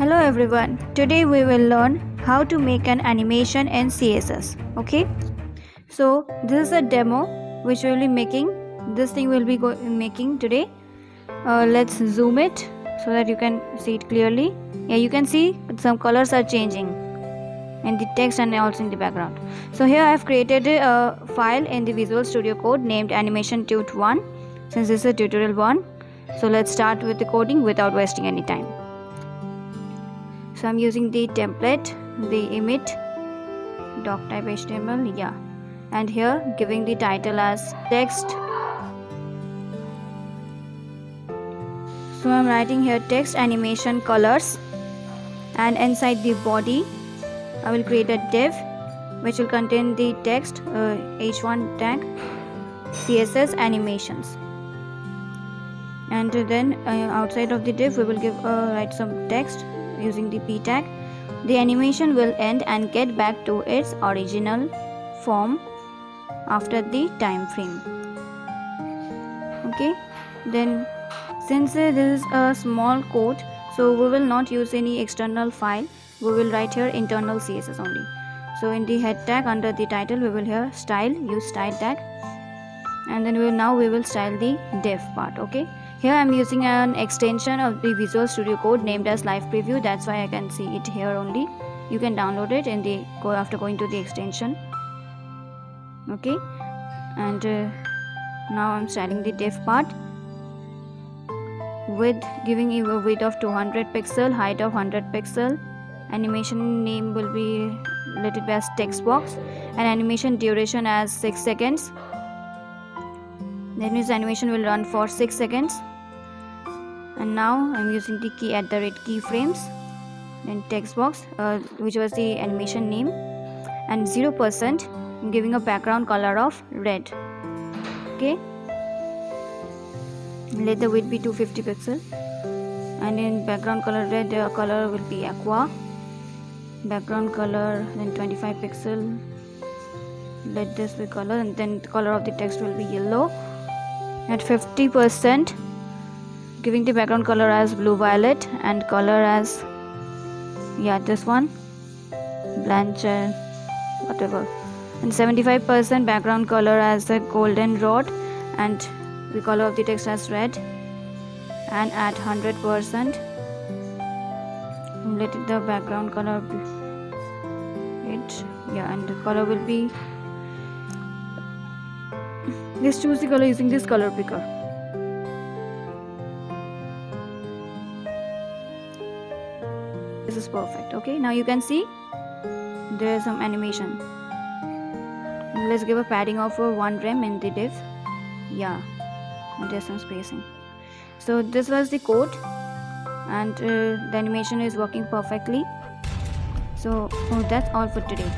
Hello everyone, today we will learn how to make an animation in CSS. Okay, so this is a demo which we will be making. This thing will be making today. Let's zoom it so that you can see it clearly. Yeah, you can see some colors are changing in the text and also in the background. So here I have created a file in the Visual Studio Code named animation tut 1, since this is a tutorial 1. So let's start with the coding without wasting any time. So I'm using the template, the emit doc type HTML, yeah, and here giving the title as text. So I'm writing here text animation colors, and inside the body I will create a div which will contain the text h1 tag CSS Animations, and then outside of the div we will write some text using the p tag. The animation will end and get back to its original form after the time frame. Okay, then since this is a small code, so we will not use any external file. We will write here internal CSS only. So in the head tag under the title we will here style, use style tag, and then we will style the div part. Okay, here I am using an extension of the Visual Studio Code named as Live Preview. That's why I can see it here only. You can download it in the after going to the extension. Okay, and now I'm styling the div part with giving a width of 200 pixel, height of 100 pixel. Animation name will be let it be as text box, and animation duration as 6 seconds. That means animation will run for 6 seconds. And now I'm using the keyframes, then text box which was the animation name, and 0% I'm giving a background color of red. Okay, let the width be 250 pixel, and in background color red the color will be aqua. Background color then 25 pixel, let this be color, and then the color of the text will be yellow. At 50% giving the background color as blue violet, and color as this one blanche whatever, and 75% background color as the golden rod, and the color of the text as red. And at 100% let it the background color be and the color will be this. Choose the color using this color picker. This is perfect. Okay, now you can see there is some animation. Let's give a padding of 1 rem in the div, and there's some spacing. So this was the code, and the animation is working perfectly. So that's all for today.